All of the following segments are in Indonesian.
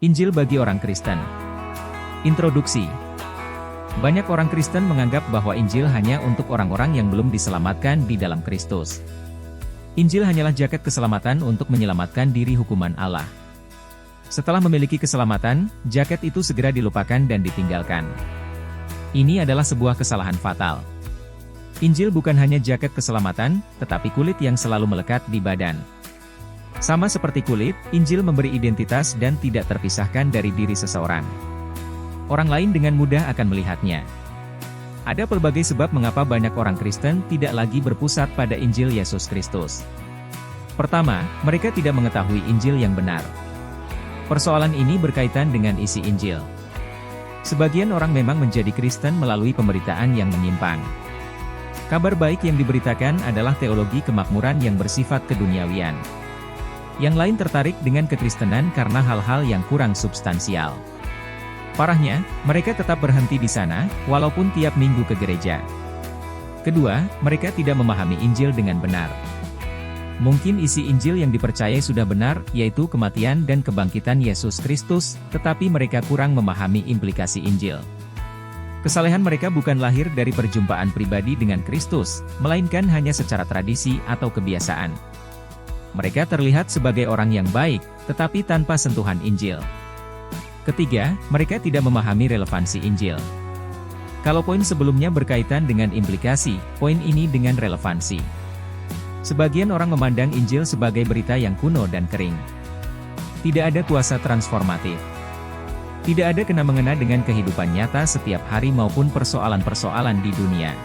Injil bagi orang Kristen. Introduksi. Banyak orang Kristen menganggap bahwa Injil hanya untuk orang-orang yang belum diselamatkan di dalam Kristus. Injil hanyalah jaket keselamatan untuk menyelamatkan diri hukuman Allah. Setelah memiliki keselamatan, jaket itu segera dilupakan dan ditinggalkan. Ini adalah sebuah kesalahan fatal. Injil bukan hanya jaket keselamatan, tetapi kulit yang selalu melekat di badan. Sama seperti kulit, Injil memberi identitas dan tidak terpisahkan dari diri seseorang. Orang lain dengan mudah akan melihatnya. Ada pelbagai sebab mengapa banyak orang Kristen tidak lagi berpusat pada Injil Yesus Kristus. Pertama, mereka tidak mengetahui Injil yang benar. Persoalan ini berkaitan dengan isi Injil. Sebagian orang memang menjadi Kristen melalui pemberitaan yang menyimpang. Kabar baik yang diberitakan adalah teologi kemakmuran yang bersifat keduniawian. Yang lain tertarik dengan kekristenan karena hal-hal yang kurang substansial. Parahnya, mereka tetap berhenti di sana, walaupun tiap minggu ke gereja. Kedua, mereka tidak memahami Injil dengan benar. Mungkin isi Injil yang dipercayai sudah benar, yaitu kematian dan kebangkitan Yesus Kristus, tetapi mereka kurang memahami implikasi Injil. Kesalehan mereka bukan lahir dari perjumpaan pribadi dengan Kristus, melainkan hanya secara tradisi atau kebiasaan. Mereka terlihat sebagai orang yang baik, tetapi tanpa sentuhan Injil. Ketiga, mereka tidak memahami relevansi Injil. Kalau poin sebelumnya berkaitan dengan implikasi, poin ini dengan relevansi. Sebagian orang memandang Injil sebagai berita yang kuno dan kering. Tidak ada kuasa transformatif. Tidak ada kena-mengena dengan kehidupan nyata setiap hari maupun persoalan-persoalan di dunia.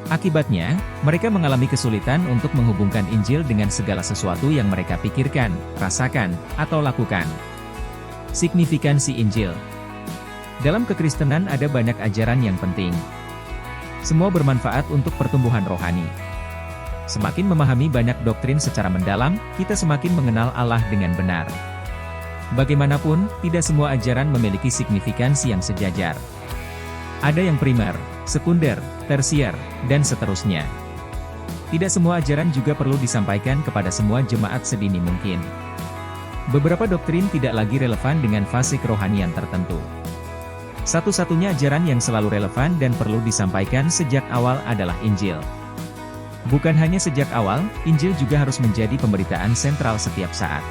Akibatnya, mereka mengalami kesulitan untuk menghubungkan Injil dengan segala sesuatu yang mereka pikirkan, rasakan, atau lakukan. Signifikansi Injil. Dalam kekristenan ada banyak ajaran yang penting. Semua bermanfaat untuk pertumbuhan rohani. Semakin memahami banyak doktrin secara mendalam, kita semakin mengenal Allah dengan benar. Bagaimanapun, tidak semua ajaran memiliki signifikansi yang sejajar. Ada yang primer, sekunder, tersier, dan seterusnya. Tidak semua ajaran juga perlu disampaikan kepada semua jemaat sedini mungkin. Beberapa doktrin tidak lagi relevan dengan fase kerohanian tertentu. Satu-satunya ajaran yang selalu relevan dan perlu disampaikan sejak awal adalah Injil. Bukan hanya sejak awal, Injil juga harus menjadi pemberitaan sentral setiap saat.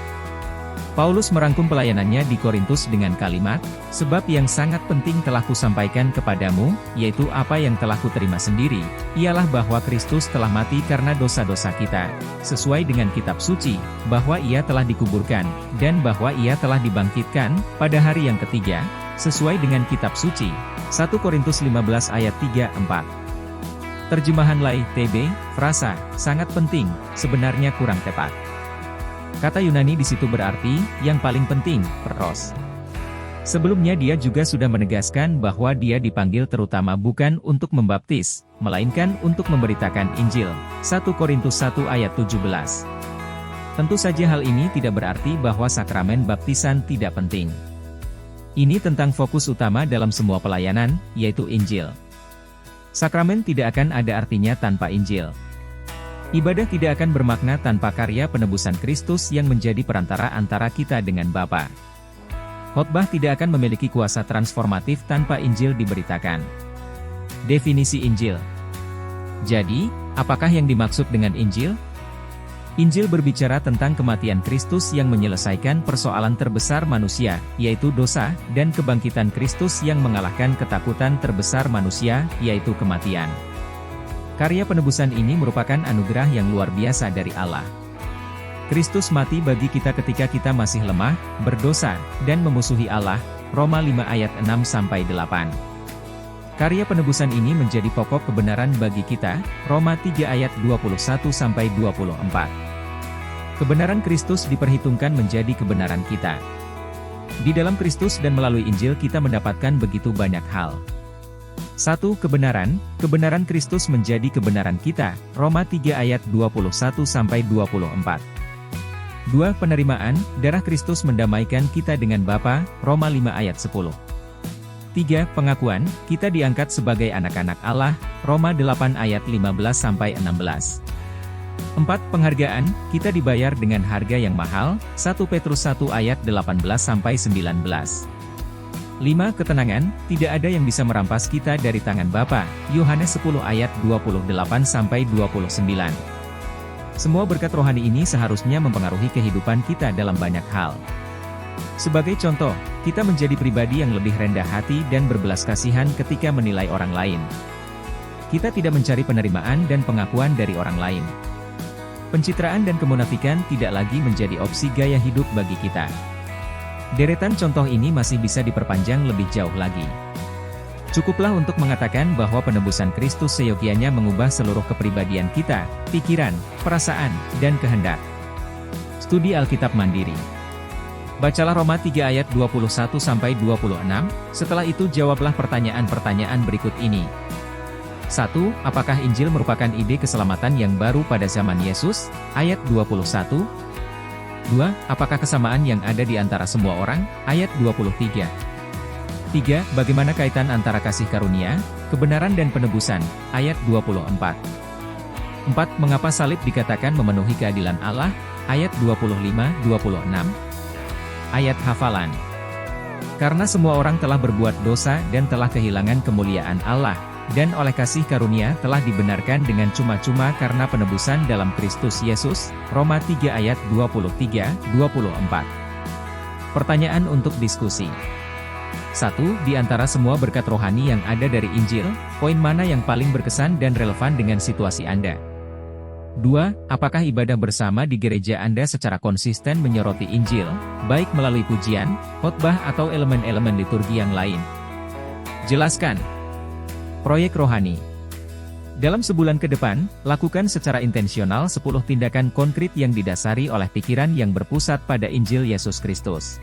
Paulus merangkum pelayanannya di Korintus dengan kalimat, "Sebab yang sangat penting telah kusampaikan kepadamu, yaitu apa yang telah kuterima sendiri, ialah bahwa Kristus telah mati karena dosa-dosa kita, sesuai dengan kitab suci, bahwa ia telah dikuburkan, dan bahwa ia telah dibangkitkan, pada hari yang ketiga, sesuai dengan kitab suci." 1 Korintus 15 ayat 3-4. Terjemahan Lai TB, frasa, sangat penting, sebenarnya kurang tepat. Kata Yunani di situ berarti, yang paling penting, pros. Sebelumnya dia juga sudah menegaskan bahwa dia dipanggil terutama bukan untuk membaptis, melainkan untuk memberitakan Injil. 1 Korintus 1 ayat 17. Tentu saja hal ini tidak berarti bahwa sakramen baptisan tidak penting. Ini tentang fokus utama dalam semua pelayanan, yaitu Injil. Sakramen tidak akan ada artinya tanpa Injil. Ibadah tidak akan bermakna tanpa karya penebusan Kristus yang menjadi perantara antara kita dengan Bapa. Khotbah tidak akan memiliki kuasa transformatif tanpa Injil diberitakan. Definisi Injil. Jadi, apakah yang dimaksud dengan Injil? Injil berbicara tentang kematian Kristus yang menyelesaikan persoalan terbesar manusia, yaitu dosa, dan kebangkitan Kristus yang mengalahkan ketakutan terbesar manusia, yaitu kematian. Karya penebusan ini merupakan anugerah yang luar biasa dari Allah. Kristus mati bagi kita ketika kita masih lemah, berdosa, dan memusuhi Allah, Roma 5 ayat 6-8. Karya penebusan ini menjadi pokok kebenaran bagi kita, Roma 3 ayat 21-24. Kebenaran Kristus diperhitungkan menjadi kebenaran kita. Di dalam Kristus dan melalui Injil kita mendapatkan begitu banyak hal. 1. Kebenaran Kristus menjadi kebenaran kita, Roma 3 ayat 21-24. 2. Penerimaan, darah Kristus mendamaikan kita dengan Bapa, Roma 5 ayat 10. 3. Pengakuan, kita diangkat sebagai anak-anak Allah, Roma 8 ayat 15-16. 4. Penghargaan, kita dibayar dengan harga yang mahal, 1 Petrus 1 ayat 18-19. 5. Ketenangan, tidak ada yang bisa merampas kita dari tangan Bapa, Yohanes 10 ayat 28-29. Semua berkat rohani ini seharusnya mempengaruhi kehidupan kita dalam banyak hal. Sebagai contoh, kita menjadi pribadi yang lebih rendah hati dan berbelas kasihan ketika menilai orang lain. Kita tidak mencari penerimaan dan pengakuan dari orang lain. Pencitraan dan kemunafikan tidak lagi menjadi opsi gaya hidup bagi kita. Deretan contoh ini masih bisa diperpanjang lebih jauh lagi. Cukuplah untuk mengatakan bahwa penebusan Kristus seyogianya mengubah seluruh kepribadian kita, pikiran, perasaan, dan kehendak. Studi Alkitab Mandiri. Bacalah Roma 3 ayat 21-26, setelah itu jawablah pertanyaan-pertanyaan berikut ini. 1. Apakah Injil merupakan ide keselamatan yang baru pada zaman Yesus? Ayat 21. 2. Apakah kesamaan yang ada di antara semua orang? Ayat 23. 3. Bagaimana kaitan antara kasih karunia, kebenaran dan penebusan? Ayat 24. 4. Mengapa salib dikatakan memenuhi keadilan Allah? Ayat 25-26. Ayat hafalan. Karena semua orang telah berbuat dosa dan telah kehilangan kemuliaan Allah, dan oleh kasih karunia telah dibenarkan dengan cuma-cuma karena penebusan dalam Kristus Yesus. Roma 3 ayat 23-24. Pertanyaan untuk diskusi. 1. Di antara semua berkat rohani yang ada dari Injil, poin mana yang paling berkesan dan relevan dengan situasi Anda? 2. Apakah ibadah bersama di gereja Anda secara konsisten menyoroti Injil, baik melalui pujian, khotbah atau elemen-elemen liturgi yang lain? Jelaskan. Proyek rohani. Dalam sebulan ke depan, lakukan secara intensional 10 tindakan konkret yang didasari oleh pikiran yang berpusat pada Injil Yesus Kristus.